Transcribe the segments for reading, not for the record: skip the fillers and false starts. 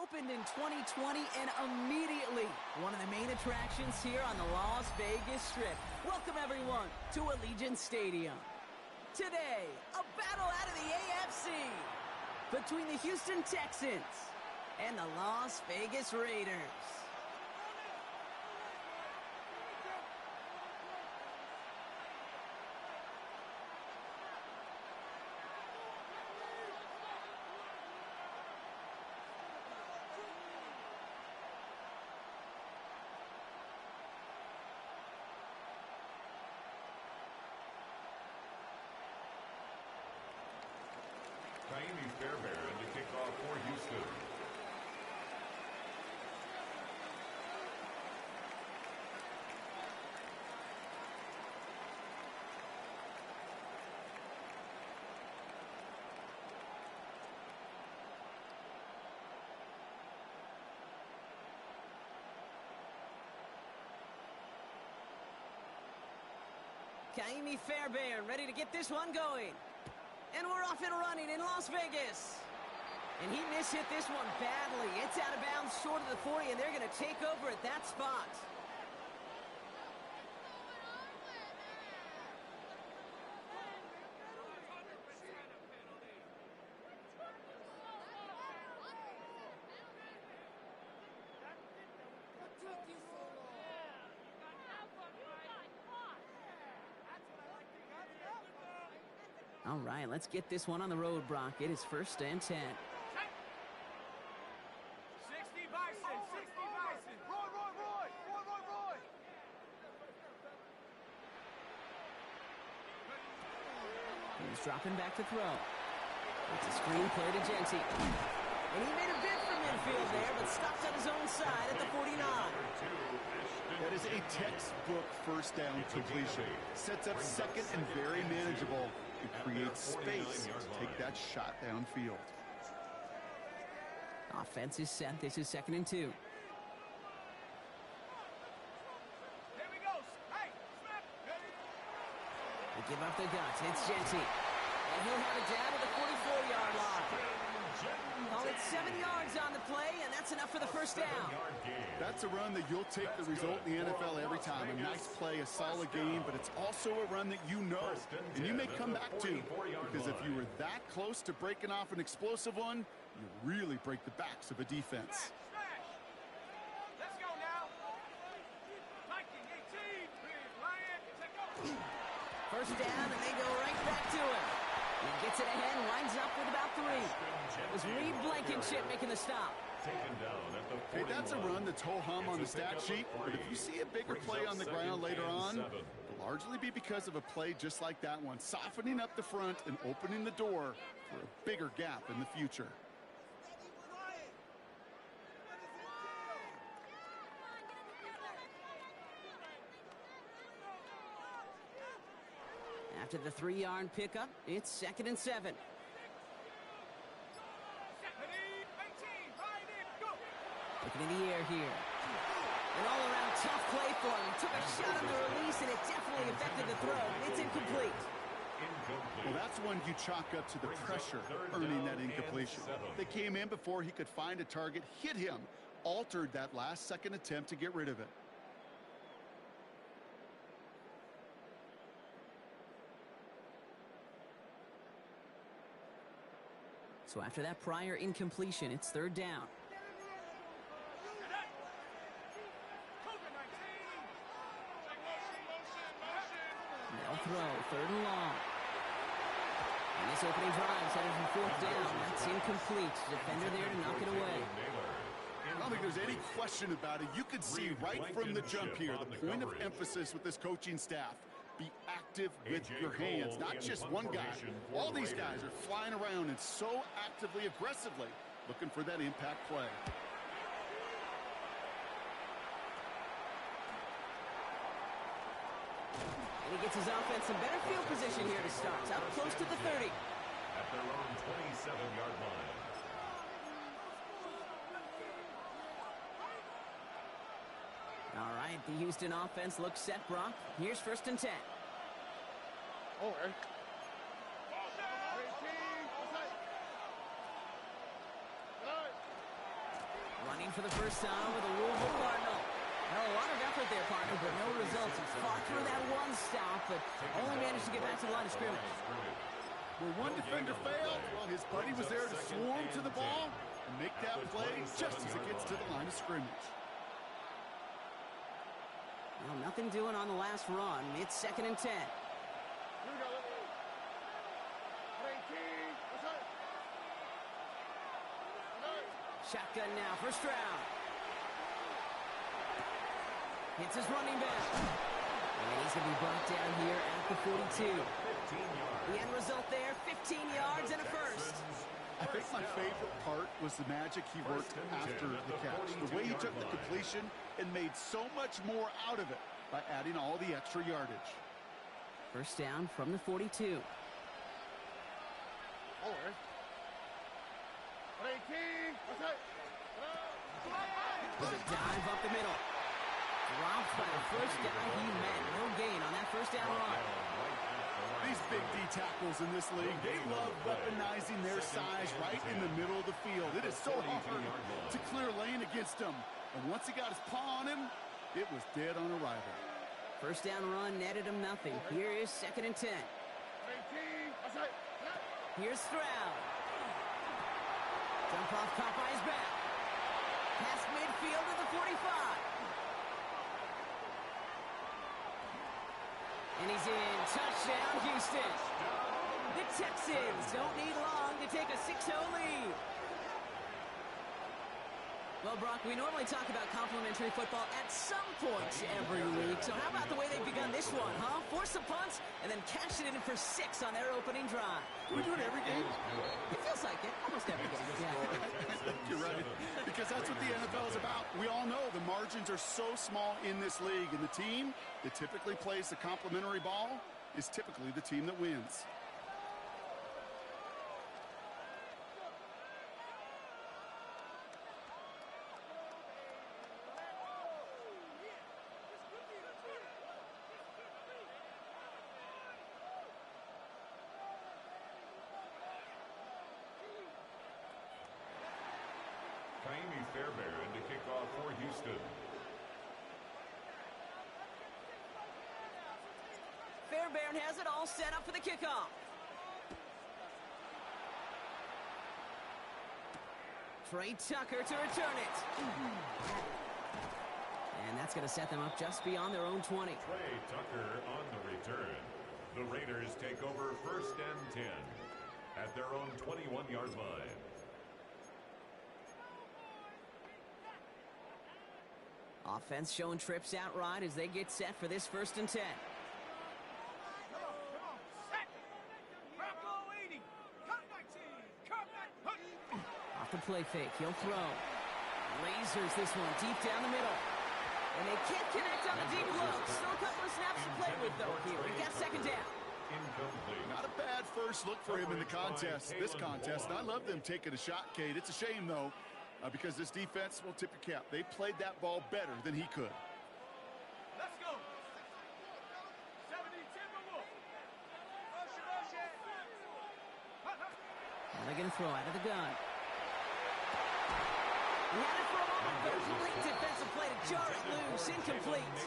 opened in 2020 and immediately one of the main attractions here on the Las Vegas Strip. Welcome, everyone, to Allegiant Stadium. Today, a battle out of the AFC between the Houston Texans and the Las Vegas Raiders. Fairbairn to kick off for Houston. Fairbairn ready to get this one going. And we're off and running in Las Vegas. And he mishit this one badly. It's out of bounds short of the 40, and they're going to take over at that spot. All right, let's get this one on the road, Brock. It is 1st and 10. 60 Bison, 60 Bison. Roy. He's dropping back to throw. It's a screen play to Genty. And he made a bid for midfield there, but stopped on his own side at the 49. That is a textbook first down completion. Sets up second and very manageable. It creates space to take that shot downfield. Offense is set. This is 2nd and 2. Here we go. Hey, snap. They give up the guts. It's Genty. And he'll have it down to the 44-yard line. Call it 7 yards on the play, and that's enough for the first down. That's a run that you'll take the result in the NFL every time. A nice play, a solid game, but it's also a run that you know, and you may come back to, because if you were that close to breaking off an explosive one, you really break the backs of a defense. Let's go now. Viking 18, Lion, take over. First down, and they go right back to him. He gets it ahead, winds up with about 3. It was Reed Blankenship making the stop. Hey, that's a run that's ho-hum on the stat sheet, but if you see a bigger play on the ground later on, it'll largely be because of a play just like that one, softening up the front and opening the door for a bigger gap in the future. After the 3-yard pickup, it's 2nd and 7. Looking in the air here. An all-around tough play for him. He took a shot on the release, and it definitely affected the throw. It's incomplete. Well, that's one you chalk up to the pressure earning that incompletion. They came in before he could find a target, hit him, altered that last-second attempt to get rid of it. So after that prior incompletion, it's 3rd down. They'll throw, 3rd and long. And this opening drive is headed for 4th down. That's incomplete. Defender there to knock it away. I don't think there's any question about it. You could see right from the jump here the point of emphasis with this coaching staff. Be active with your hands, not just one guy. All these guys are flying around and so actively, aggressively looking for that impact play. And he gets his offense in better field position here to start. Up close to the 30. At their own 27-yard line. All right, the Houston offense looks set, Brock. Here's 1st and 10. All right. Running for the first time with a Louisville Cardinal. Well, a lot of effort there, partner, but no results. He fought through that one stop, but only managed to get back to the line of scrimmage. Where one defender failed, well, his buddy was there to swarm to the ball and make that play just as it gets to the line of scrimmage. Well, nothing doing on the last run. It's 2nd and 10. Shotgun now, first round. Hits his running back. And he's going to be brought down here at the 42. The end result there, 15 yards and a first. I think my favorite part was the magic he worked after the catch. The way he took the completion and made so much more out of it by adding all the extra yardage. First down from the 42. There's a dive up the middle. Dropped by the first guy he met. No gain on that first down run. These big D tackles in this league, they love weaponizing their size right in the middle of the field. It is so hard to clear lane against them. And once he got his paw on him, it was dead on arrival. First down run netted him nothing. Here is 2nd and 10. Here's Stroud. Jump off caught by his back. Past midfield to the 45. And he's in. Touchdown, Houston. The Texans don't need long to take a 6-0 lead. Well, Brock, we normally talk about complimentary football at some point every week. So how about the way they've begun this one, huh? Force a punt and then cash it in for 6 on their opening drive. Do we do it every game? It feels like it. Almost every game. Yeah. You're right. Because that's what the NFL is about. We all know the margins are so small in this league. And the team that typically plays the complimentary ball is typically the team that wins. Fairbairn to kick off for Houston. Fairbairn has it all set up for the kickoff. Trey Tucker to return it. And that's going to set them up just beyond their own 20. Trey Tucker on the return. The Raiders take over 1st and 10 at their own 21-yard line. Offense showing trips outright as they get set for this 1st and 10. Off the play fake, he'll throw. Lasers this one deep down the middle. And they can't connect on the deep low. Still a couple of snaps to play with, though, here. We've got 2nd down. Incomplete. Not a bad first look for him in the contest, this contest. And I love them taking a shot, Kate. It's a shame, though. Because this defense will tip your cap. They played that ball better than he could. Let's go. 70 Timberwolves. They're going to throw out of the gun. He had it for a moment, but a complete defensive play to jar it loose. Incomplete.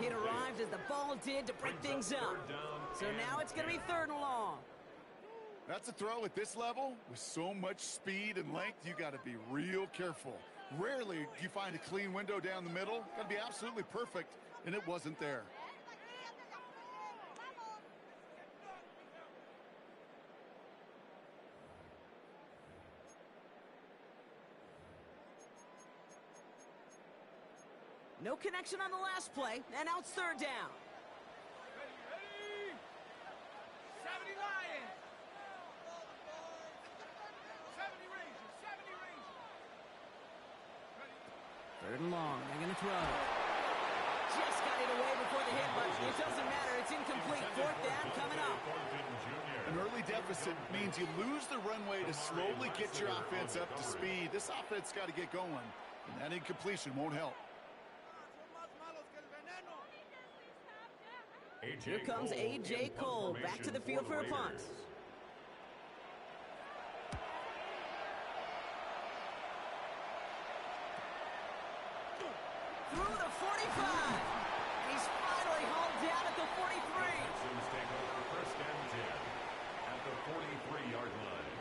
It arrived as the ball did to break things up. So now it's going to be 3rd and long. That's a throw at this level. With so much speed and length, you got to be real careful. Rarely do you find a clean window down the middle. Got to be absolutely perfect, and it wasn't there. No connection on the last play, and now it's 3rd down. Ready. 70 Lions. 70 Rangers. 70 Rangers. Ready. 3rd and long. They're going to throw. Just got it away before the hit, but it doesn't matter. It's incomplete. 4th down coming up. An early deficit means you lose the runway to slowly get your offense up to speed. This offense got to get going, and that incompletion won't help. Here comes A.J. Cole back to the field for a punt. through the 45. And he's finally hauled down at the 43. Texans take over first and 10 at the 43-yard line.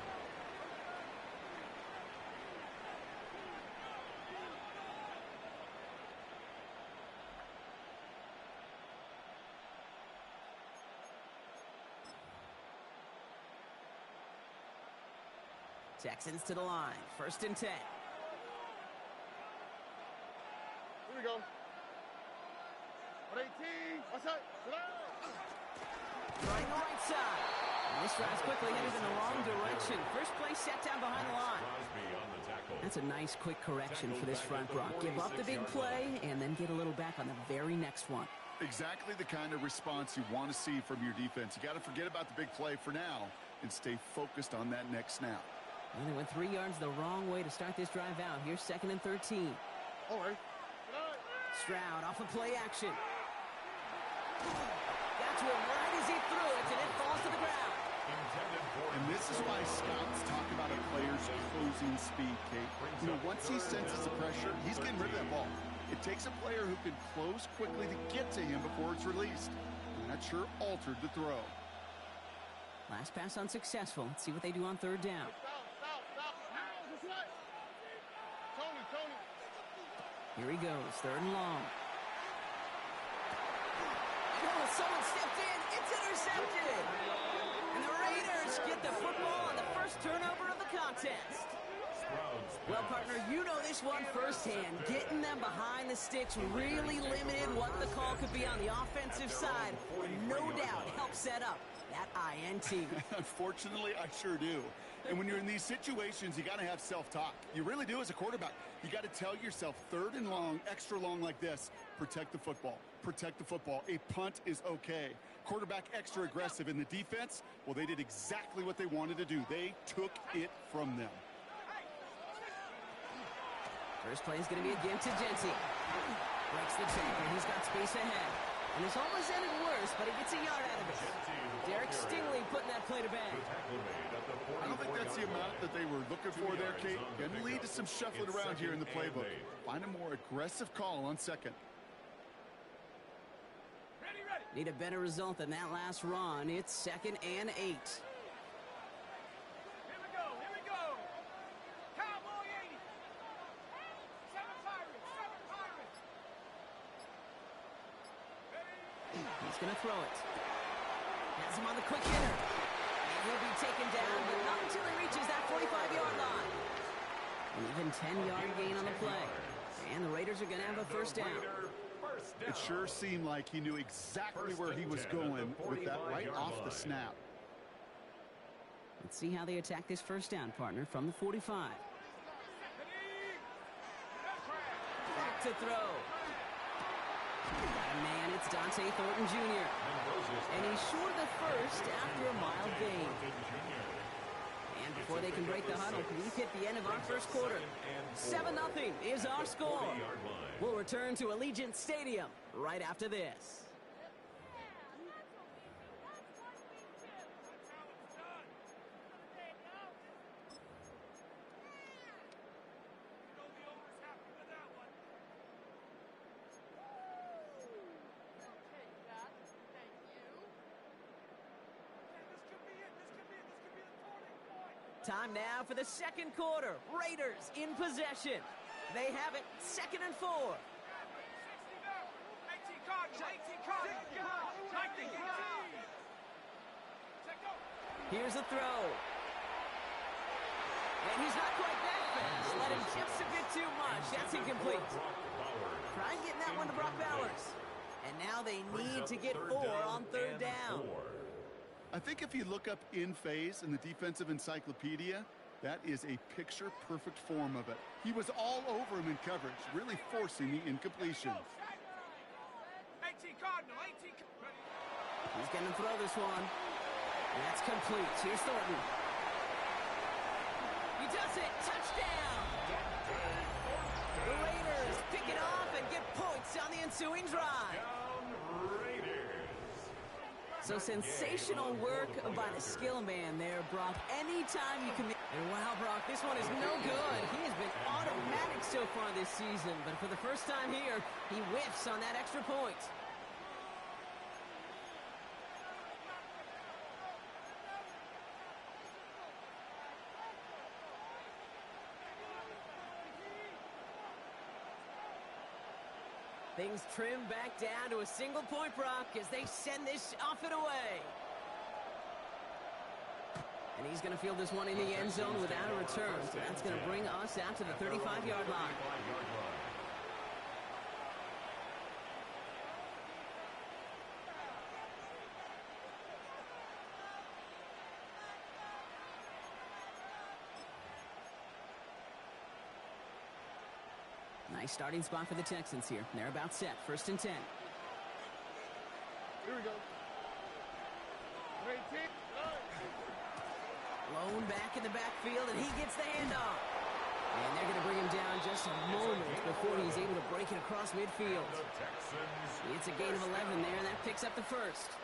Texans to the line. First and 10. Here we go. 118. What's up? Trying the right side. And this drive's quickly headed in the wrong direction. First play set down behind the line. That's a nice quick correction for this front row. Give up the big play and then get a little back on the very next one. Exactly the kind of response you want to see from your defense. You got to forget about the big play for now and stay focused on that next snap. And they went 3 yards the wrong way to start this drive out. Here's second and 13. All right. Stroud off of play action. Got to him right as he threw it, and it falls to the ground. And this is why scouts talk about a player's closing speed, Kate. You know, once he senses the pressure, he's getting rid of that ball. It takes a player who can close quickly to get to him before it's released. And that sure altered the throw. Last pass unsuccessful. Let's see what they do on third down. Tony. Here he goes, third and long. Oh, someone stepped in. It's intercepted. And the Raiders get the football on the first turnover of the contest. Well, partner, you know this one firsthand. Getting them behind the sticks really limited what the call could be on the offensive side. And no doubt helped set up that INT. Unfortunately, I sure do. And when you're in these situations, you got to have self-talk. You really do as a quarterback. You got to tell yourself, third and long, extra long like this, protect the football. Protect the football. A punt is okay. Quarterback extra aggressive in the defense, well, they did exactly what they wanted to do. They took it from them. First play is going to be a give to Genty. Breaks the tackle. He's got space ahead. And this almost ended worse, but he gets a yard out of it. Derek Stingley putting that play to bed. I don't think that's the amount that they were looking for there, Kate. Going to lead to some shuffling around here in the playbook. Find a more aggressive call on second. Need a better result than that last run. It's second and 8. Here we go. Cowboy 80. Seven Pirates. He's going to throw it. Has him on the quick hitter. And he'll be taken down, but not until he reaches that 45-yard line. An even 10-yard gain on the play. And the Raiders are going to have a first down. It sure seemed like he knew exactly where he was going with that right off the snap. Let's see how they attack this first down, partner, from the 45. Back to throw. Got a man, it's Dante Thornton Jr. And he's short of the first after a mild gain. And before they can break the huddle, we've hit the end of our first quarter. 7-0 is our score. We'll return to Allegiant Stadium right after this. Time now for the second quarter. Raiders in possession. They have it, second and 4. 18 Cardinals. Here's a throw. And he's not quite that fast. Let him just a bit too much. That's incomplete. Try getting that one to Brock Bowers. And now they need to get 4 on third down. I think if you look up in phase in the defensive encyclopedia, that is a picture-perfect form of it. He was all over him in coverage, really forcing the incompletion. 18 Cardinal. He's going to throw this one. That's complete. Here's Thornton. He does it. Touchdown. The Raiders pick it off and get points on the ensuing drive. So sensational work by the skill man there, Brock. Anytime you commit... And wow, Brock, this one is no good. He has been automatic so far this season, but for the first time here, he whiffs on that extra point. Things trim back down to a single point, Brock, as they send this off and away. And he's going to field this one in the end zone without a return. So that's going to bring us out to the 35-yard line. Nice starting spot for the Texans here. They're about set. 1st and 10. Here we go. 18. Lone back in the backfield, and he gets the handoff. And they're going to bring him down just a moment before he's able to break it across midfield. It's a gain of 11 there, and that picks up the first.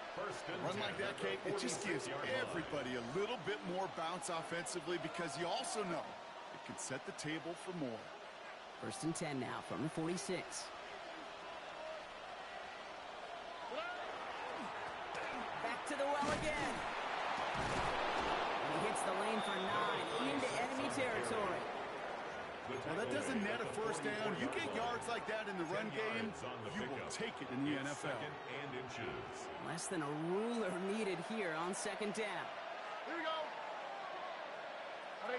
Run like that, Kate, it just gives everybody a little bit more bounce offensively because you also know it can set the table for more. 1st and 10 now from the 46. Back to the well again. And he hits the lane for 9 into enemy territory. Well, that doesn't net a first down. You get yards like that in the run game, you will take it in the NFL. Less than a ruler needed here on 2nd down. Here we go. 18.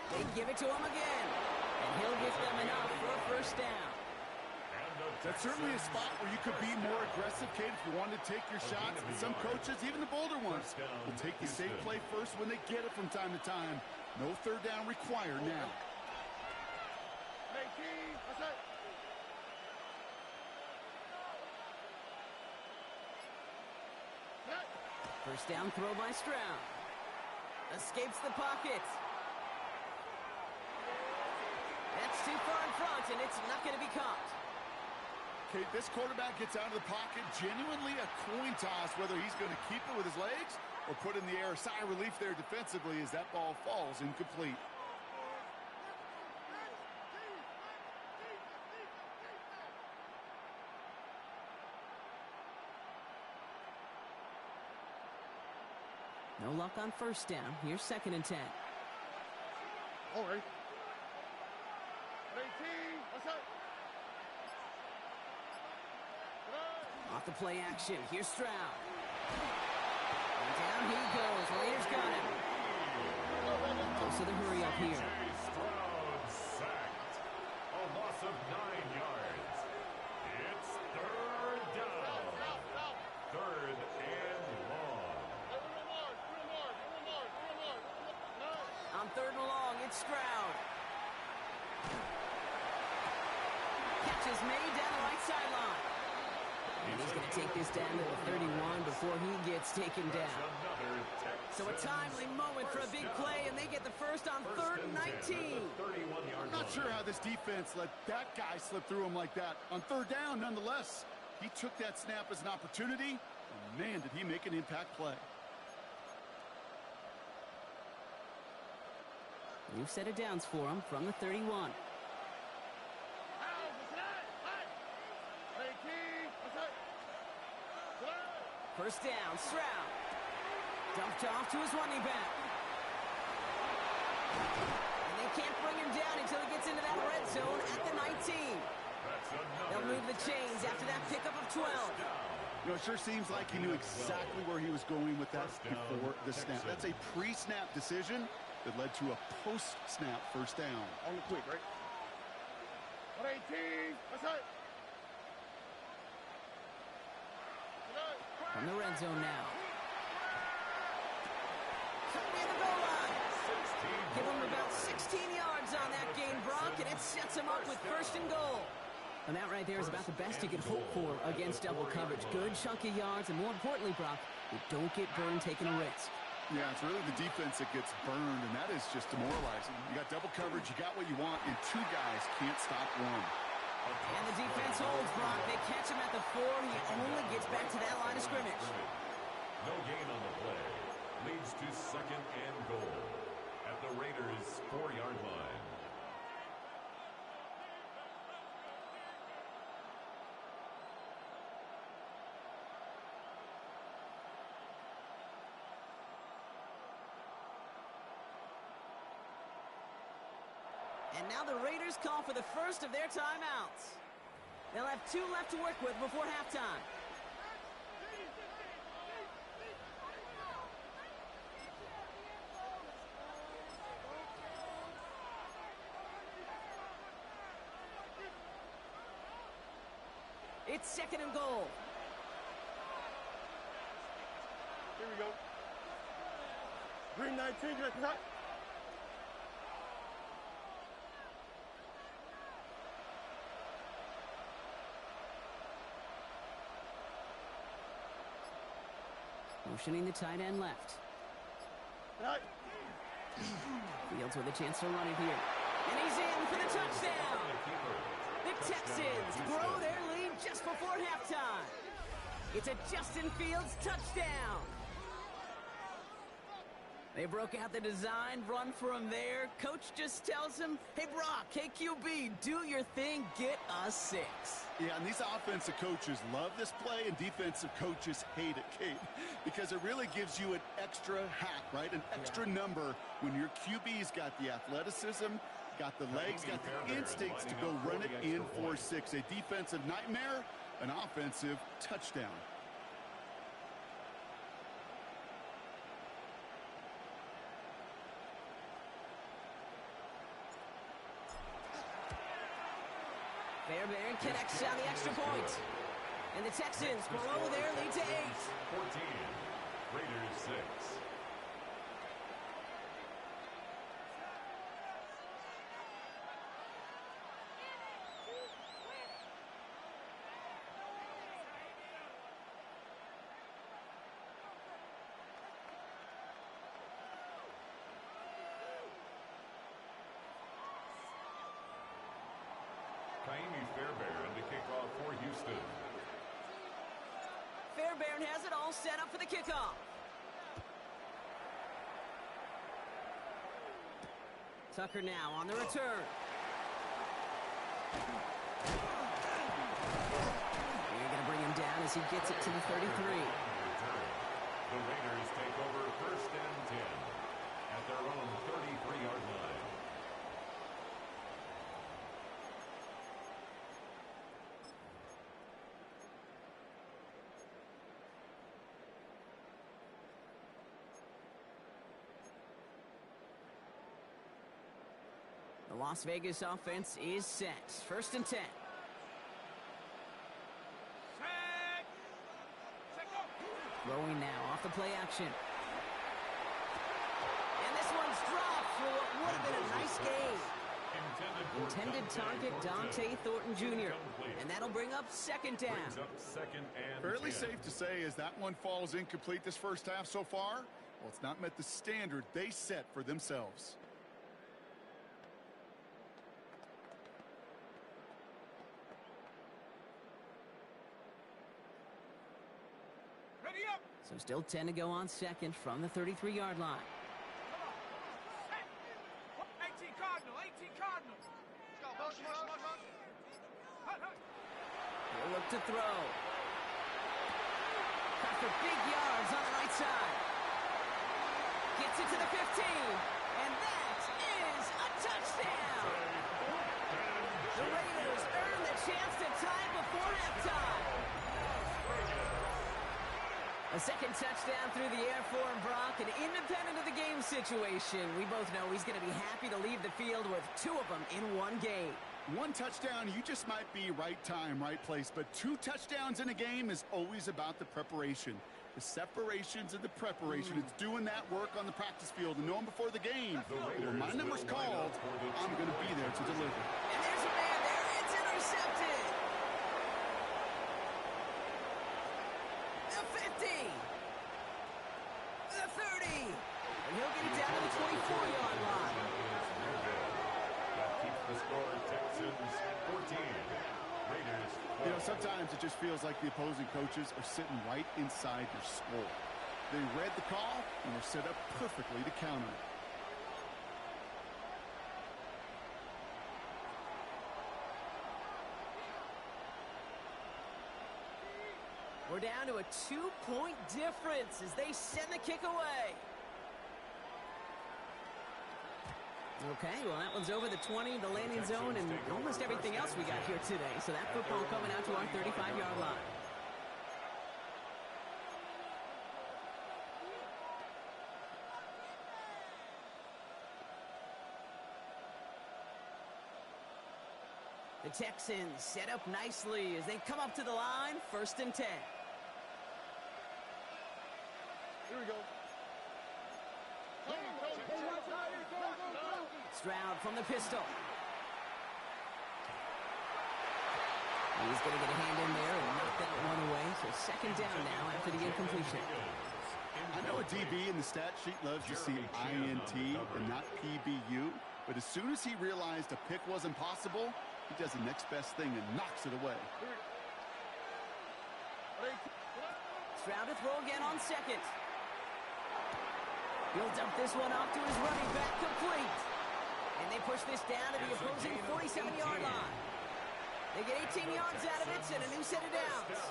They give it to him again, and he'll get them enough for a 1st down. That's certainly a spot where you could be more aggressive, Kate, if you want to take your shots. And some coaches, even the bolder ones, will take the safe play first when they get it from time to time. No 3rd down required now. 18. What's that? First down throw by Stroud. Escapes the pocket. That's too far in front, and it's not going to be caught. Kate, this quarterback gets out of the pocket, genuinely a coin toss, whether he's going to keep it with his legs or put in the air. A sigh of relief there defensively as that ball falls incomplete. No luck on 1st down. Here's 2nd and 10. All right. 18. What's that? Off the play action. Here's Stroud. And down he goes. Raiders got him. Close to the hurry up here. Stroud sacked. A loss of 9 yards. It's 3rd down. 3rd and long. On 3rd and long, it's Stroud. Catch is made down the right sideline. And he's going to take this down to the 31 before he gets taken down. So a timely moment for a big play, and they get the first on 3rd and 19. I'm not sure how this defense let that guy slip through him like that. On 3rd down, nonetheless, he took that snap as an opportunity, and man, did he make an impact play. New set of downs for him from the 31. First down, Stroud. Dumped off to his running back. And they can't bring him down until he gets into that red zone at the 19. They'll move the chains after that pickup of 12. You know, it sure seems like he knew exactly where he was going with that before the snap. That's a pre-snap decision that led to a post-snap first down. On the quick, right? 18. What's that? From the red zone now. Near the goal line. Give him about 16 yards on that gain, Brock, and it sets him up with 1st and goal. And that right there is about the best you can hope for against double coverage. Good chunky yards, and more importantly, Brock, you don't get burned taking a risk. Yeah, it's really the defense that gets burned, and that is just demoralizing. You got double coverage, you got what you want, and 2 guys can't stop one. And the defense holds, Brock. They catch him at the 4. He only gets back to that line of scrimmage. No gain on the play. leads to second and goal at the Raiders' 4-yard line. And now the Raiders call for the first of their timeouts. They'll have 2 left to work with before halftime. It's second and goal. Here we go. Green 19, get cut. Motioning the tight end left. Right. Fields with a chance to run it here. And he's in for the touchdown. The Texans grow their lead just before halftime. It's a Justin Fields touchdown. They broke out the design run for him there. Coach just tells him, hey, Brock, hey, QB, do your thing, get us 6. Yeah, and these offensive coaches love this play, and defensive coaches hate it, Kate, because it really gives you an extra hack, right? An extra number when your QB's got the athleticism, got the legs, got the instincts to go run it in for 6. A defensive nightmare, an offensive touchdown. Fairbairn connects on the extra point. And the Texans grow their lead to 8. 14, Raiders 6. Fairbairn to kick off for Houston. Fairbairn has it all set up for the kickoff. Tucker now on the return. They're going to bring him down as he gets it to the 33. The Raiders take over first and 10 at their own 33-yard line. The Las Vegas offense is set. First and 10. Throwing now off the play action. And this one's dropped for what would have been a nice game. Intended target Dante Thornton Jr. And that'll bring up second down. Fairly safe to say as that one falls incomplete this first half so far, well, it's not met the standard they set for themselves. So still 10 to go on second from the 33-yard line. 18 Cardinal, 18 Cardinal. Let's go, motion. He'll look to throw. Got for big yards on the right side. Gets it to the 15. And that is a touchdown. The Raiders earn the chance to tie before halftime. A second touchdown through the air for him, Brock, and independent of the game situation, we both know he's going to be happy to leave the field with 2 of them in one game. 1 touchdown, you just might be right time, right place, but 2 touchdowns in a game is always about the preparation. The separations and the preparation. It's doing that work on the practice field and knowing before the game, when my number's called, I'm going to be there to deliver. And there's a man there. It's intercepted. The 50. The 30. And he'll get it down to the 24-yard line. That keeps the score Texans 14. Raiders 12. You know, sometimes it just feels like the opposing coaches are sitting right inside your skull. They read the call and were set up perfectly to counter it. We're down to a 2-point difference as they send the kick away. Okay, well, that one's over the 20, the landing zone, and almost everything else we got here today. So that football coming out to our 35-yard line. The Texans set up nicely as they come up to the line, 1st and 10. Here we go. Stroud from the pistol. He's going to get a hand in there and knock that one away. So 2nd down now after the incompletion. I know a DB in the stat sheet loves to see INT and not PBU, but as soon as he realized a pick wasn't possible, he does the next best thing and knocks it away. Stroud to throw again on 2nd. He'll dump this one off to his running back, complete. And they push this down to the opposing 47-yard line. They get 18 yards out of it and a new set of downs.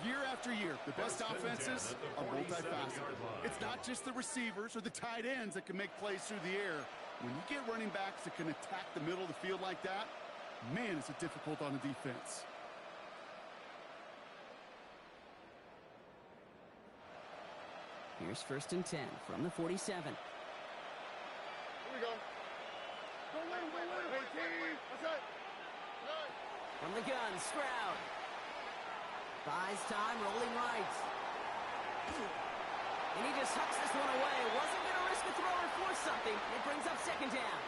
Year after year, the best offenses are multifaceted. It's not just the receivers or the tight ends that can make plays through the air. When you get running backs that can attack the middle of the field like that, man, is it difficult on the defense. Here's 1st and 10 from the 47. Here we go. Go win. That's right. From the gun, Stroud. Buys time, rolling right. And he just hucks this one away. Wasn't going to risk a throw or force something. It brings up 2nd down.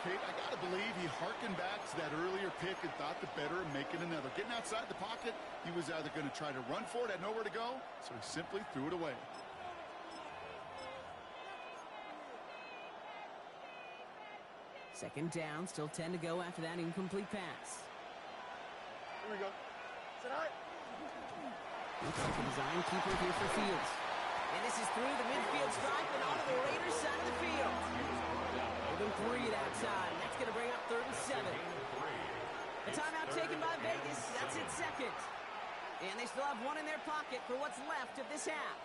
Kate, I got to believe he harkened back to that earlier pick and thought the better of making another. Getting outside the pocket, he was either going to try to run for it, had nowhere to go, so he simply threw it away. Second down, still 10 to go after that incomplete pass. Here we go. Sit high. Looks like a design keeper here for Fields. And this is through the midfield stripe and onto the Raiders side of the field. Give him 3 that time. That's going to bring up 3rd and 7. A timeout taken by Vegas. That's it, 2nd. And they still have one in their pocket for what's left of this half.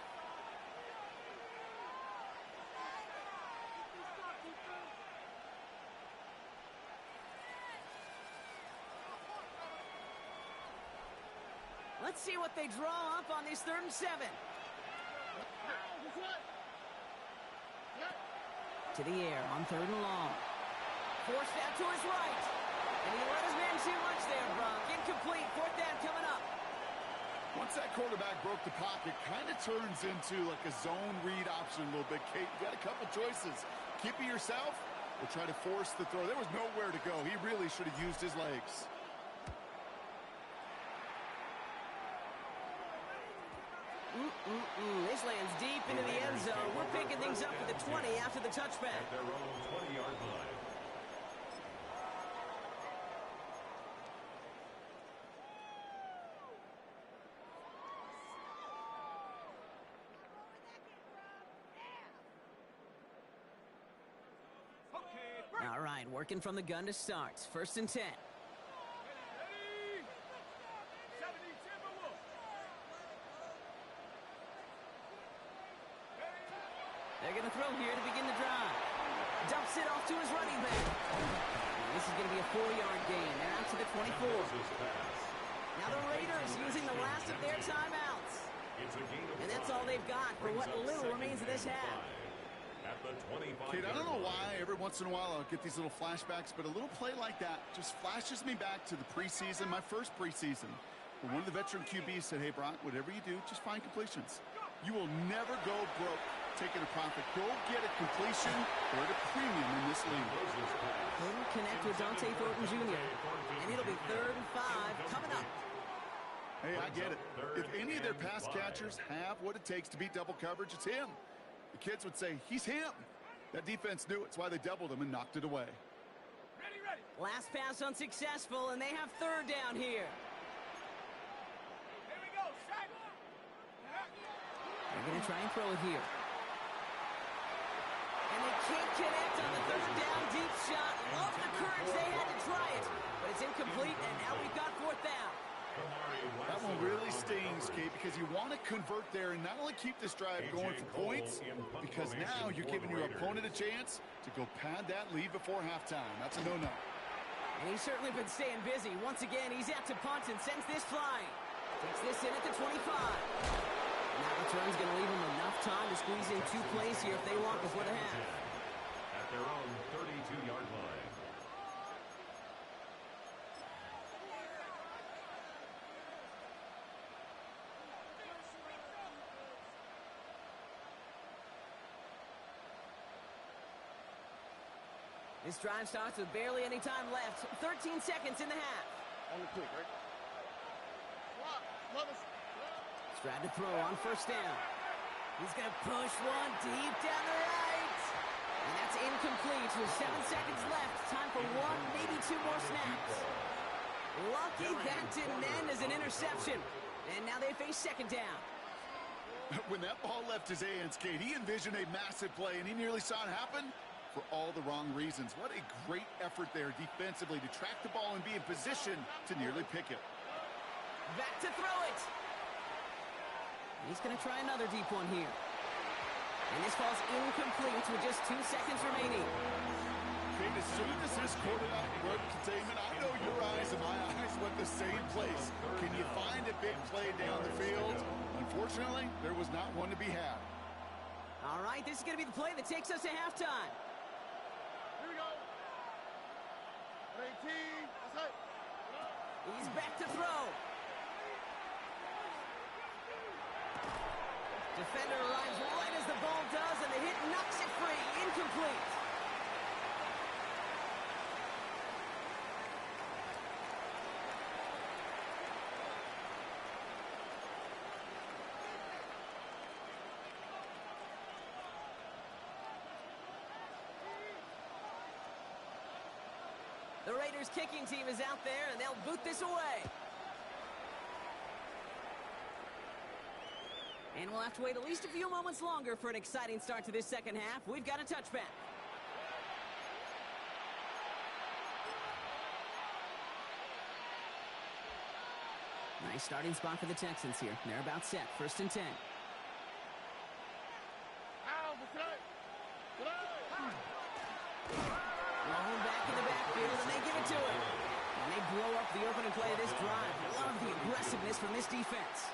Let's see what they draw up on this 3rd and 7. To the air on 3rd and long. Forced out to his right. And he let his man too much there, Brock. Incomplete. 4th down coming up. Once that quarterback broke the pocket, kind of turns into like a zone read option a little bit. Kate, you got a couple choices. Keep it yourself or try to force the throw. There was nowhere to go. He really should have used his legs. This lands deep into the end zone. We're picking things up at the 20 after the touchback. At their own 20-yard line. All right, working from the gun to start. 1st and 10. They're going to throw here to begin the drive. Dumps it off to his running back. And this is going to be a 4-yard gain. They're out to the 24. Now the Raiders using the last of their timeouts. And that's all they've got for what little remains of this half. Kid, I don't know why every once in a while I'll get these little flashbacks, but a little play like that just flashes me back to the preseason, my first preseason. When one of the veteran QBs said, hey, Brock, whatever you do, just find completions. You will never go broke taking a profit. Go get a completion or at a premium in this league. Couldn't connect with Dante Thornton Jr. And it'll be 3rd and 5 coming up. Hey, I get it. If any of their pass catchers have what it takes to beat double coverage, it's him. The kids would say, he's him. That defense knew it. It's why they doubled him and knocked it away. Ready. Last pass unsuccessful, and they have 3rd down here. Here we go, sack. They're They're going to try and throw it here. And they can't connect on the third down deep shot. Love the courage they had to try it. But it's incomplete, and now we've got fourth down. That one really stings, Kate, because you want to convert there and not only keep this drive going for points, because now you're giving your opponent a chance to go pad that lead before halftime. That's a no-no. And he's certainly been staying busy. Once again, he's out to punt and sends this flying. Takes this in at the 25. And that return's going to leave him enough time to squeeze in 2 plays here if they want before the half. At their own 32-yard line. This drive starts with barely any time left. 13 seconds in the half. On the quick, right? Strad to throw on first down. He's going to push one deep down the right. And that's incomplete with 7 seconds left. Time for 1, maybe 2 more snaps. Lucky that didn't end as an interception. And now they face second down. When that ball left his hands, Kate, he envisioned a massive play, and he nearly saw it happen for all the wrong reasons. What a great effort there defensively to track the ball and be in position to nearly pick it. Back to throw it. He's going to try another deep one here. And this falls incomplete with just 2 seconds remaining. Kate, as soon as this quarterback broke containment, I know your eyes and my eyes went the same place. Can you find a big play down the field? Unfortunately, there was not one to be had. All right, this is going to be the play that takes us to halftime. Here we go. 18. That's it. He's back to throw. Defender arrives right as the ball does, and the hit knocks it free. Incomplete. The Raiders kicking team is out there, and they'll boot this away. And we'll have to wait at least a few moments longer for an exciting start to this second half. We've got a touchback. Nice starting spot for the Texans here. They're about set. 1st and 10. Long back in the backfield, and they give it to him. And they blow up the opening play of this drive. Love the aggressiveness from this defense.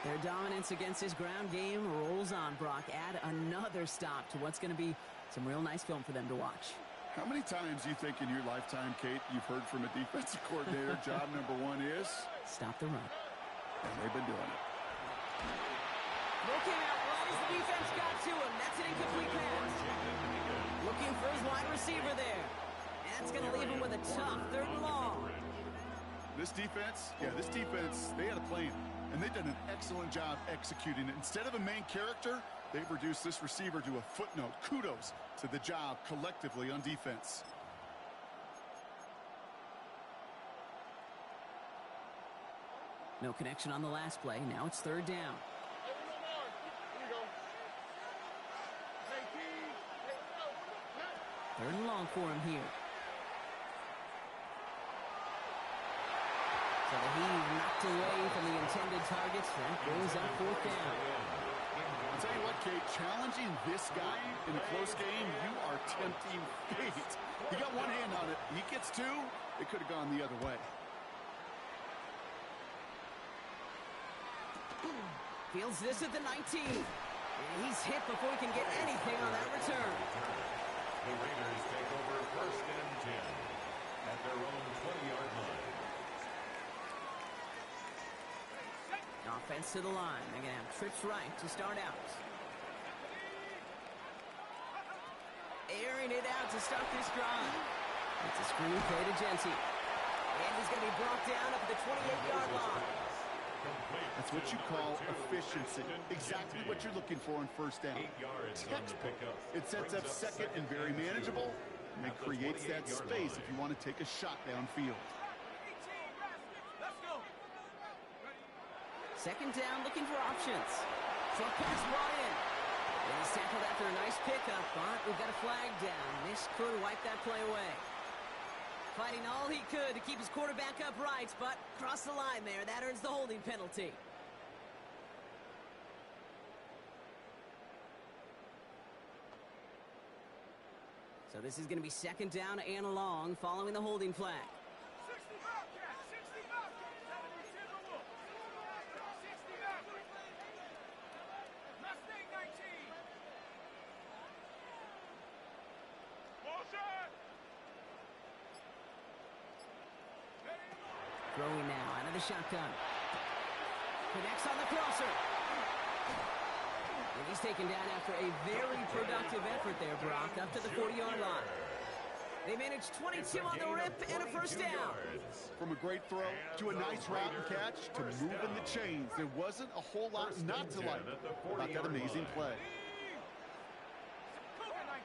Their dominance against this ground game rolls on, Brock. Add another stop to what's going to be some real nice film for them to watch. How many times do you think in your lifetime, Kate, you've heard from a defensive coordinator, job number 1 is? Stop the run. And they've been doing it. Looking out right as the defense got to him. That's an incomplete pass. Looking for his wide receiver there. And that's going to leave him with a tough 3rd and long. This defense, they had a plan. And they've done an excellent job executing it. Instead of a main character, they've reduced this receiver to a footnote. Kudos to the job collectively on defense. No connection on the last play. Now it's 3rd down. Third and long for him here. So the heave knocked away from the intended targets. That goes up 4th down. I'll tell you what, Kate, challenging this guy in a close game, you are tempting fate. He got one hand on it. He gets 2. It could have gone the other way. Fields this at the 19. And he's hit before he can get anything on that return. The Raiders take over 1st and 10 at their own 20-yard line. Offense to the line. They're going to have trips right to start out. Airing it out to start this drive. It's a screen play to Genty. And he's going to be brought down up at the 28-yard line. That's what you call efficiency. Exactly what you're looking for on 1st down. Textbook. It sets up 2nd and very manageable, and it creates that space if you want to take a shot downfield. 2nd down, looking for options. Short pass brought in. And he's tackled after a nice pickup, but we've got a flag down. This could wipe that play away. Fighting all he could to keep his quarterback upright, but cross the line there. That earns the holding penalty. So this is going to be second down and long following the holding flag. 60 Bobcats, 60 Bobcats. That'll be Timberwolves. 60 Bobcats. Mustang 19. Ball shot. Throwing now out of the shotgun. Connects on the crosser. And he's taken down after a very productive effort there, Brock, up to the 40-yard line. They managed 22 on the rip and a first down. From a great throw to a nice route and catch to moving the chains, there wasn't a whole lot not to like about that amazing play. Cougar 19.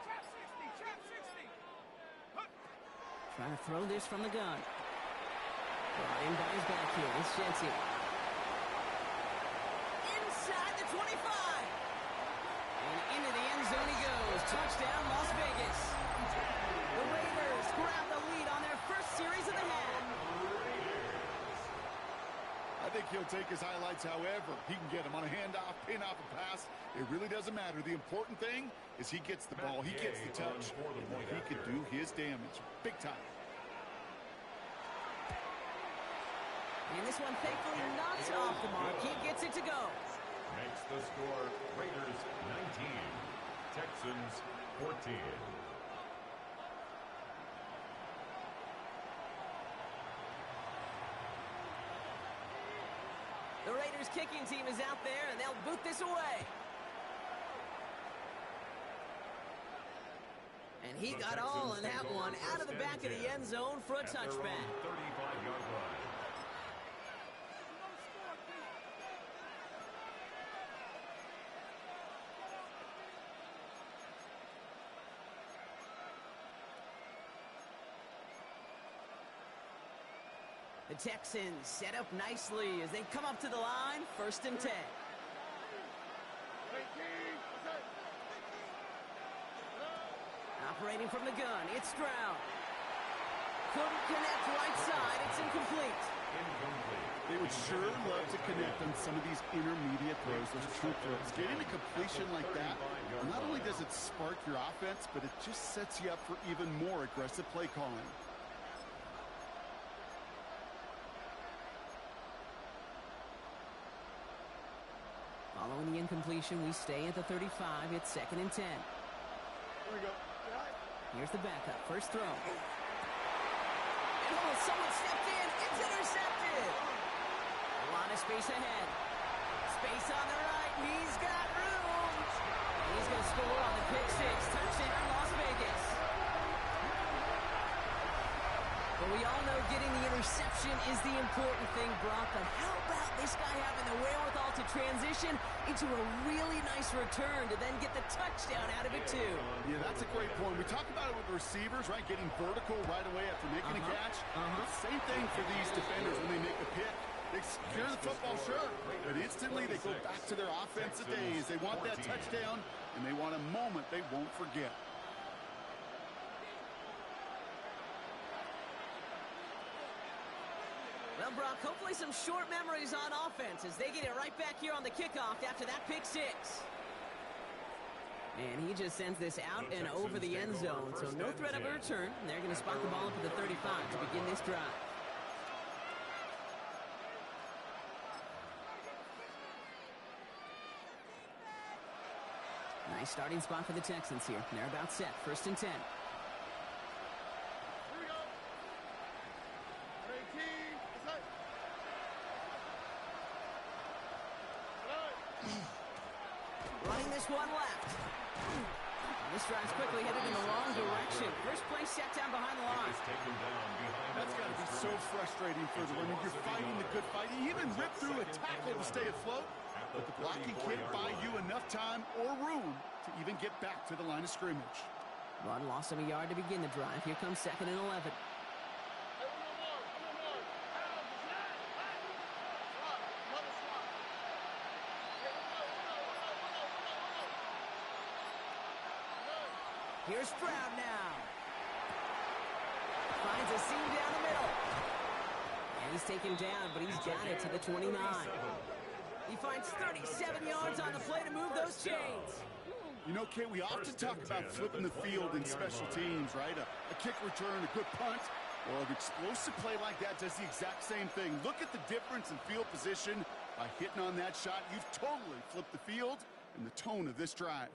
Trap 60, trap 60. Trying to throw this from the gun. Brought in by his back here. It's Shensi. Inside the 25. And into the end zone he goes. Touchdown, Las Vegas. The Raiders grab the lead on their first series of the half. I think he'll take his highlights however he can get them on a handoff, pin off a pass. It really doesn't matter. The important thing is he gets the ball, he gets the touch, and he could do his damage big time. And this one thankfully not off the mark. He gets it to go. Makes the score Raiders 19, Texans 14. The Raiders kicking team is out there, and they'll boot this away. And he got all in that one out of the back of the end zone for a touchback. 35-yard line. The Texans set up nicely as they come up to the line, 1st and 10. Operating from the gun, it's Stroud. Couldn't connect right side, it's incomplete. They would sure love to connect on some of these intermediate throws, those true throws. Getting a completion like that, not only does it spark your offense, but it just sets you up for even more aggressive play calling. Following the incompletion, we stay at the 35. It's 2nd and 10. Here we go. Here's the backup. First throw. Oh, someone stepped in. It's intercepted. A lot of space ahead. Space on the right. He's got room. And he's going to score on the pick six. Touchdown, Las Vegas. But we all know getting the interception is the important thing, Brock. But how about this guy having the wherewithal to transition into a really nice return to then get the touchdown out of it, too? Yeah, that's a great point. We talk about it with receivers, right? Getting vertical right away after making a catch. Same thing for these defenders when they make a pick. They secure the football, sure, but instantly they go back to their offensive days. They want that touchdown, and they want a moment they won't forget. Well, Brock, hopefully some short memories on offense as they get it right back here on the kickoff after that pick six. And he just sends this out and over the end zone, so no threat of a return. They're going to spot the ball up at the 35 to begin this drive. Nice starting spot for the Texans here. They're about set. 1st and 10. Running this one left. This drive's quickly headed in the wrong direction. First play set down behind the line. That's got to be so frustrating for the runner. You're fighting the good fight. He even ripped through a tackle to stay afloat. But the blocking can't buy you enough time or room to even get back to the line of scrimmage. Run lost him a yard to begin the drive. Here comes 2nd and 11. Here's Stroud now. Finds a seam down the middle. And he's taken down, but he's got it to the 29. He finds 37 yards on the play to move those chains. You know, Kay, we often talk about flipping the field in special teams, right? A kick return, a good punt. Well, an explosive play like that does the exact same thing. Look at the difference in field position. By hitting on that shot, you've totally flipped the field and the tone of this drive.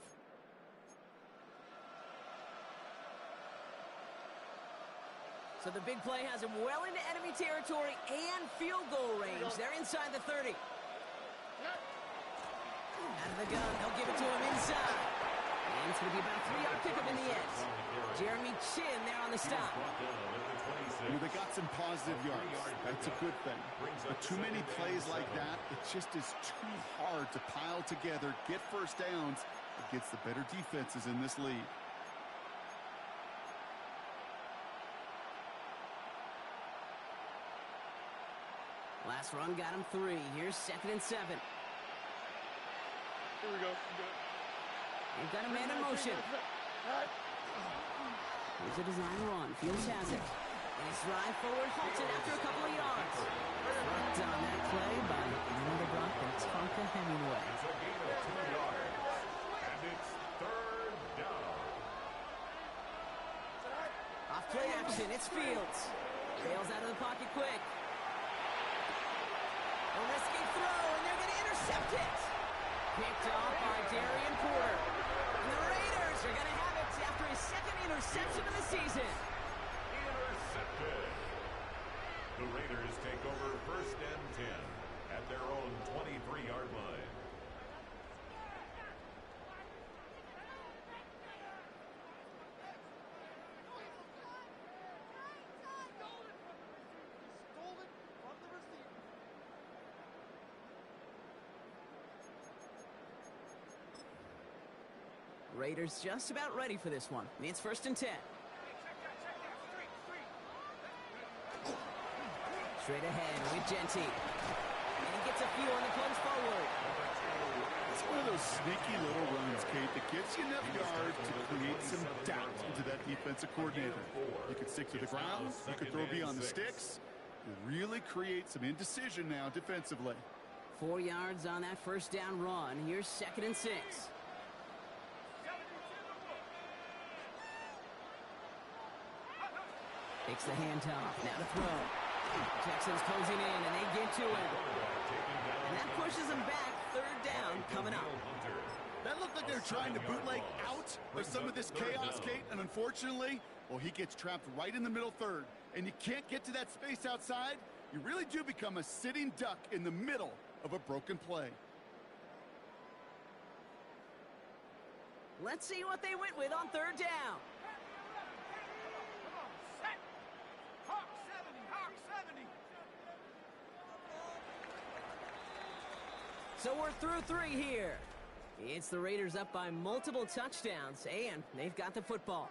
So the big play has him well into enemy territory and field goal range. They're inside the 30. Out of the gun, they'll give it to him inside. And it's going to be about a 3-yard pickup in the end. Jeremy Chin there on the stop. You know, they got some positive yards. That's a good thing. But too many plays like that, it just is too hard to pile together, get first downs against the better defenses in this league. Last run got him 3. Here's 2nd and 7. Here we go. They've got a man in motion. Here's a design run. Fields has it. And his drive forward halted after a couple of yards. Flipped on that play by none other than Tonka Hemingway. It's a gain of 2 yards. And it's 3rd down. Off play action. It's Fields. Bails out of the pocket quick. A risky throw, and they're going to intercept it. Picked off by Darian Porter. And the Raiders are going to have it after his 2nd interception of the season. Intercepted. The Raiders take over 1st and 10 at their own 23-yard line. Raiders just about ready for this one. It's 1st and 10. Straight ahead with Genty. And he gets a few on the plunge forward. It's one of those sneaky little runs, Kate, that gets you enough yards to create some doubt into that defensive coordinator. You can stick to the ground. You can throw beyond the sticks. You really create some indecision now defensively. 4 yards on that 1st down run. Here's 2nd and 6. Takes the handoff. Now to throw. Texans closing in, and they get to him. And that pushes them back. 3rd down coming up. That looked like they're trying to bootleg out of some of this chaos, Kate, and unfortunately, well, he gets trapped right in the middle 3rd, and you can't get to that space outside. You really do become a sitting duck in the middle of a broken play. Let's see what they went with on 3rd down. So we're through 3 here. It's the Raiders up by multiple touchdowns, and they've got the football.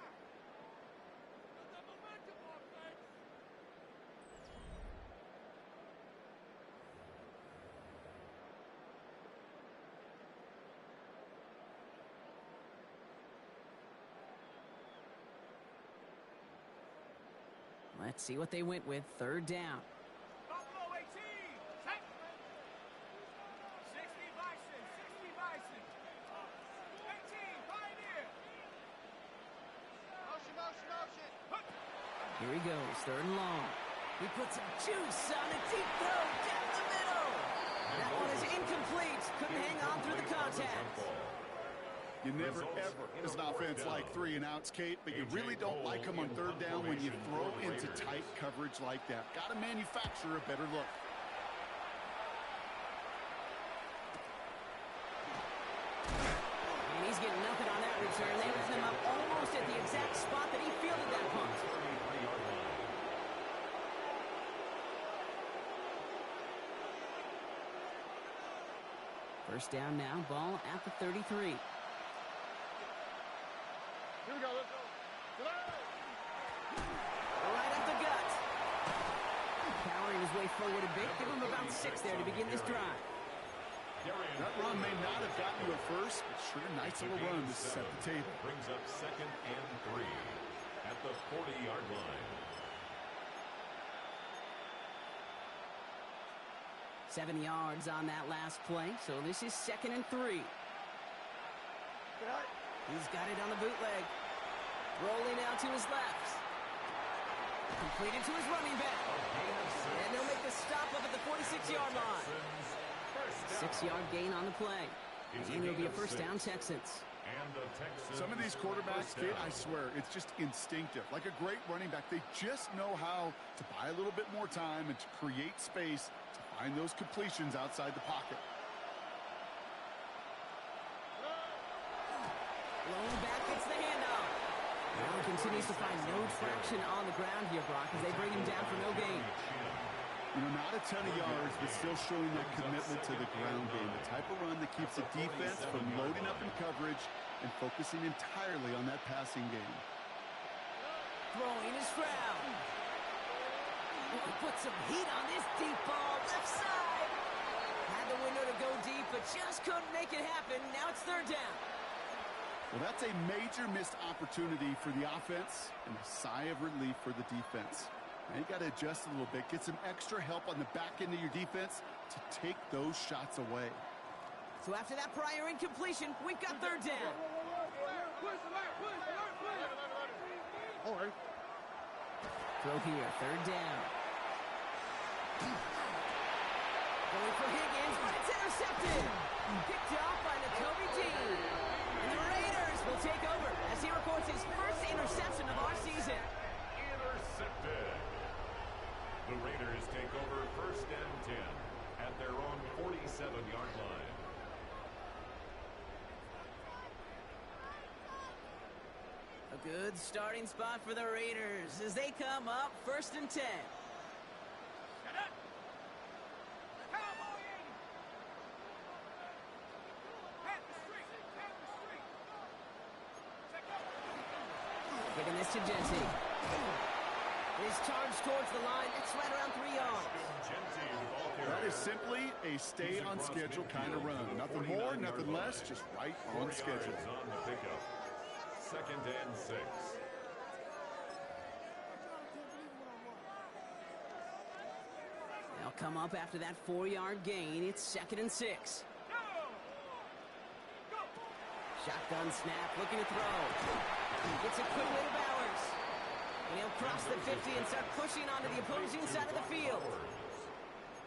Let's see what they went with. 3rd down. Buffalo 18. Set. 60 Bison. 60 Bison. 18 Pioneer. Motion, motion, motion. Here he goes. 3rd and long. He puts some juice on a deep throw down the middle. That one is incomplete. Couldn't hang on through the contact. You never, ever, as an offense, like 3 and outs, Kate, but you really don't like them on 3rd down when you throw into tight coverage like that. Got to manufacture a better look. And he's getting nothing on that return. They ran him up almost at the exact spot that he fielded that punt. First down now, ball at the 33. Here we go, let's go. Right up the gut. Powering his way forward a bit. Give him about 6 there to begin this drive. That run may not have gotten you at first, but sure, nice little run to set the table. Brings up 2nd and 3 at the 40-yard line. 7 yards on that last play, so this is 2nd and 3. He's got it on the bootleg. Rolling out to his left. Completed to his running back. And they'll make the stop up at the 46-yard line. 6-yard gain on the play. And it'll be a first down, Texans. Some of these quarterbacks, kid, I swear, it's just instinctive. Like a great running back, they just know how to buy a little bit more time and to create space to find those completions outside the pocket. Lone back gets the handoff. Allen continues to find no traction on the ground here, Brock, as they bring him down for no gain. You know, not a ton of yards, but still showing that commitment to the ground game. The type of run that keeps the defense from loading up in coverage and focusing entirely on that passing game. Throwing is Stroud. He put some heat on this deep ball, left side. Had the window to go deep, but just couldn't make it happen. Now it's 3rd down. Well, that's a major missed opportunity for the offense and a sigh of relief for the defense. Now you got to adjust a little bit, get some extra help on the back end of your defense to take those shots away. So after that prior incompletion, we've got 3rd down. All right. Throw here, 3rd down. Going for Higgins, but it's intercepted. Picked off by Nakobe Dean. And the Raiders will take over as he records his first interception of our season. Intercepted. The Raiders take over 1st and 10 at their own 47-yard line. A good starting spot for the Raiders as they come up 1st and 10. Giving this to Genty. His charge towards the line. It's right around 3 yards. That is simply a stay on schedule kind of run. Nothing more, nothing less, just right on schedule. On the pickup. 2nd and 6. They'll come up after that 4-yard gain. It's 2nd and 6. Shotgun snap, looking to throw. Gets it quickly to Bowers. And he'll cross the 50 and start pushing onto the opposing side of the field.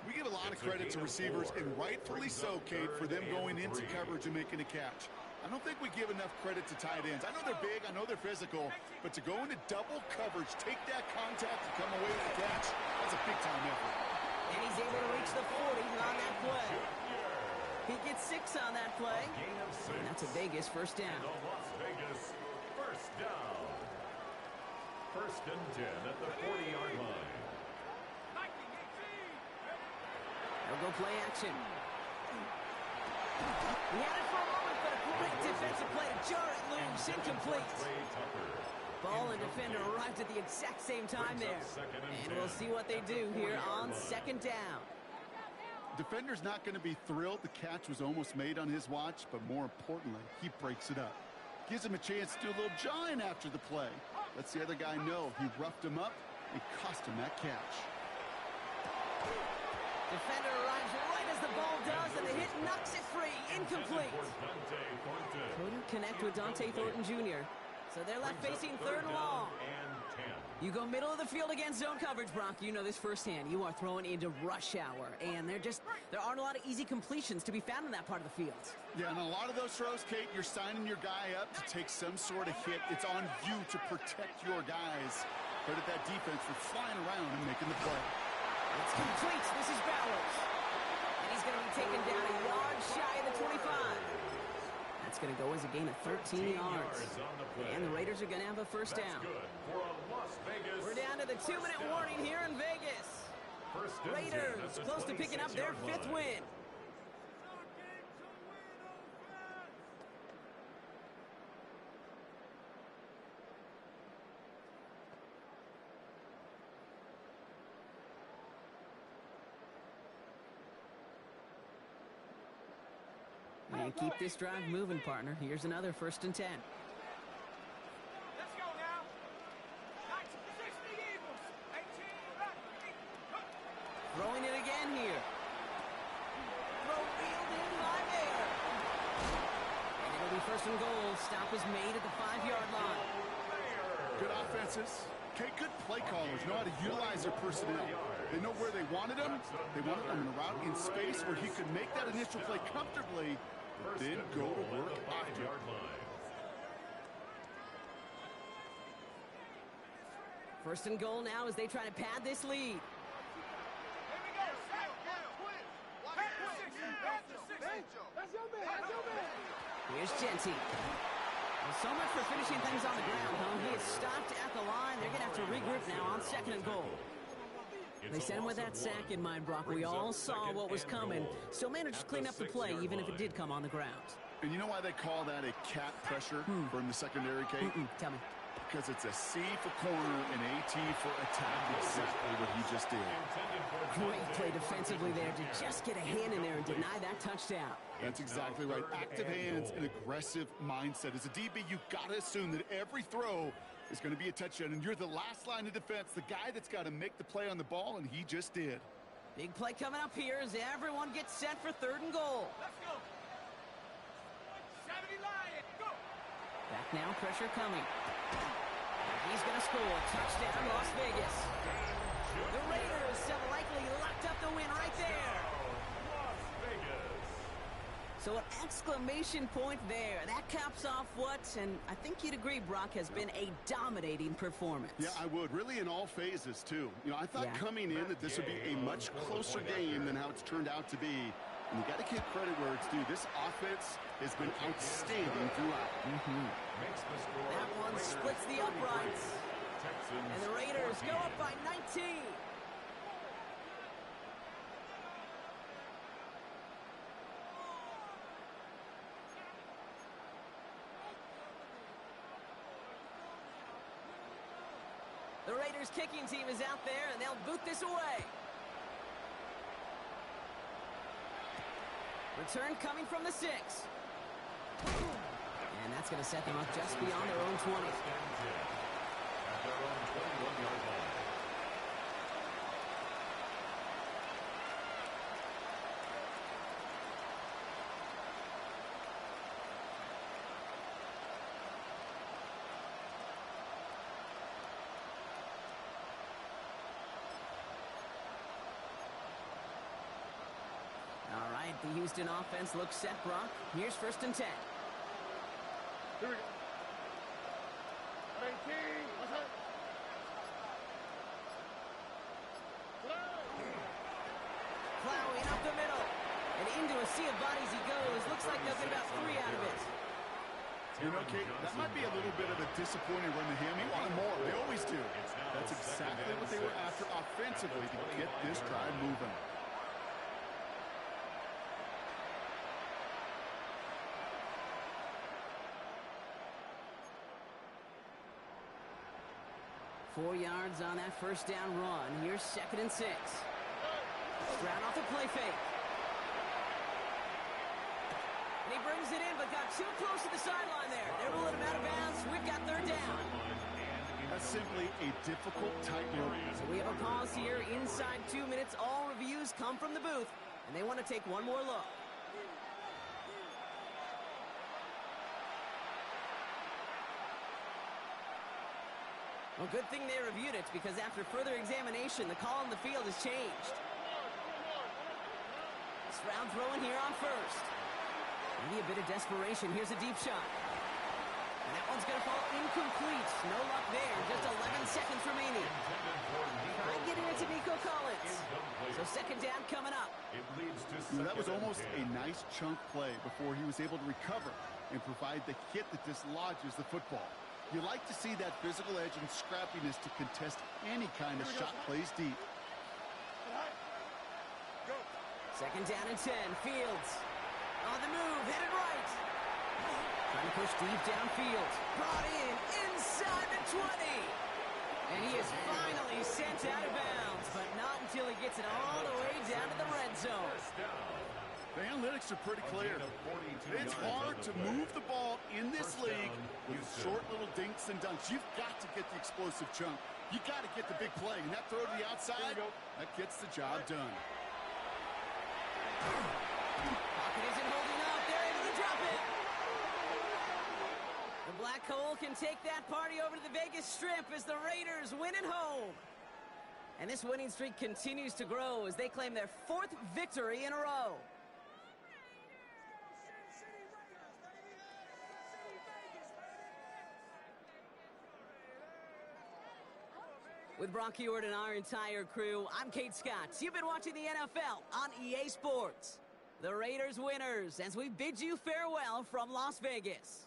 We give a lot of credit to receivers, and rightfully so, Kate, for them going into coverage and making a catch. I don't think we give enough credit to tight ends. I know they're big, I know they're physical, but to go into double coverage, take that contact and come away with a catch, that's a big-time effort. And he's able to reach the 40 on that play. He gets 6 on that play. And that's a Vegas first down. The Las Vegas first down. 1st and 10 at the 40-yard line. They'll go play action. He had it for a moment, but a great defensive play to jar it loose, incomplete. Ball and defender arrived at the exact same time there. And we'll see what they do here on 2nd down. Defender's not going to be thrilled the catch was almost made on his watch, but more importantly, he breaks it up. Gives him a chance to do a little jawing after the play. Lets the other guy know he roughed him up and cost him that catch. Defender arrives right as the ball does, and the hit knocks it free. Incomplete. Couldn't connect with Dante Thornton Jr., so they're left facing 3rd and long. You go middle of the field against zone coverage, Brock. You know this firsthand. You are throwing into rush hour, and there aren't a lot of easy completions to be found in that part of the field. Yeah, and a lot of those throws, Kate, you're signing your guy up to take some sort of hit. It's on you to protect your guys. Credit that defense for flying around and making the play. It's complete. This is Bowers. And he's going to be taken down a yard shy of the 25. That's going to go as a gain of 13 yards. And the Raiders are going to have a first down. We're down to the 2-minute warning here in Vegas. Raiders close to picking up their 5th win. And keep this drive moving, partner. Here's another 1st and 10. Let's go now. 60 Eagles. 18 back. Throwing it again here. Throw reeled in by Mayer. And it'll be 1st and goal. Stop is made at the 5-yard line. Good offenses. Okay, good play callers know how to utilize their personnel. They know where they wanted them. They wanted them in a route in space where he could make that initial play comfortably, but then go to work after. 1st and goal now as they try to pad this lead. Here we go. Back to 60. Back to 60. That's your man. That's your man. Here's Genty. Well, so much for finishing things on the ground, huh? He is stopped at the line. They're going to have to regroup now on 2nd and goal. They sent him with that sack in mind, Brock. We all saw what was coming. Still managed to clean up the play, even if it did come on the ground. And you know why they call that a cat pressure from the secondary, Kate? Tell me. Because it's a C for corner and AT for attack. Exactly what he just did. Great play defensively there to just get a hand in there and deny that touchdown. That's exactly right. Active hands and aggressive mindset. As a DB, you've got to assume that every throw is going to be a touchdown, and you're the last line of defense, the guy that's got to make the play on the ball, and he just did. Big play coming up here as everyone gets set for 3rd and goal. Let's go. 70 Lions. Go. Back now, pressure coming. He's going to score. Touchdown, Las Vegas. The Raiders have likely locked up the win right there. So an exclamation point there. That caps off what, and I think you'd agree, Brock, has been a dominating performance. Yeah, I would. Really in all phases, too. You know, I thought coming in that this would be a much closer game than how it's turned out to be. And you got to give credit where it's due. This offense has been outstanding throughout. That one splits the uprights. And the Raiders go up by 19. The Raiders kicking team is out there, and they'll boot this away. Return coming from the 6. And that's going to set them up just beyond their own 20. At their own 21-yard line. All right, the Houston offense looks set, Brock. Here's 1st and 10. Here we go. 19. What's up? Plowing up the middle. And into a sea of bodies he goes. Looks like they'll get about 3 out of it. You know, Kate, that might be a little bit of a disappointing run to him. He wanted more. They always do. That's exactly what they were after offensively to get this drive moving. Four yards on that 1st down run. Here's 2nd and 6. Stroud off the play fake. And he brings it in, but got too close to the sideline there. They're ruling him out of bounds. We've got 3rd down. That's simply a difficult tightrope. So we have a pause here. Inside 2 minutes, all reviews come from the booth, and they want to take one more look. Well, good thing they reviewed it, because after further examination, the call on the field has changed. Stroud throwing here on 1st. Maybe a bit of desperation. Here's a deep shot. And that one's going to fall incomplete. No luck there. Just 11 seconds remaining. Try and get it into Nico Collins. So 2nd down coming up. That was almost a nice chunk play before he was able to recover and provide the hit that dislodges the football. You like to see that physical edge and scrappiness to contest any kind of shot plays deep. 2nd down and 10. Fields on the move, headed right. Trying to push deep downfield. Brought in inside the 20. And he is finally sent out of bounds, but not until he gets it all the way down to the red zone. The analytics are pretty clear. It's hard to move the ball in this league with short little dinks and dunks. You've got to get the explosive chunk. You got to get the big play. And that throw to the outside, that gets the job done. Pocket isn't holding up. They're able to drop it. The Black Hole can take that party over to the Vegas Strip as the Raiders win at home. And this winning streak continues to grow as they claim their 4th victory in a row. With Brock Ewart and our entire crew, I'm Kate Scott. You've been watching the NFL on EA Sports. The Raiders winners as we bid you farewell from Las Vegas.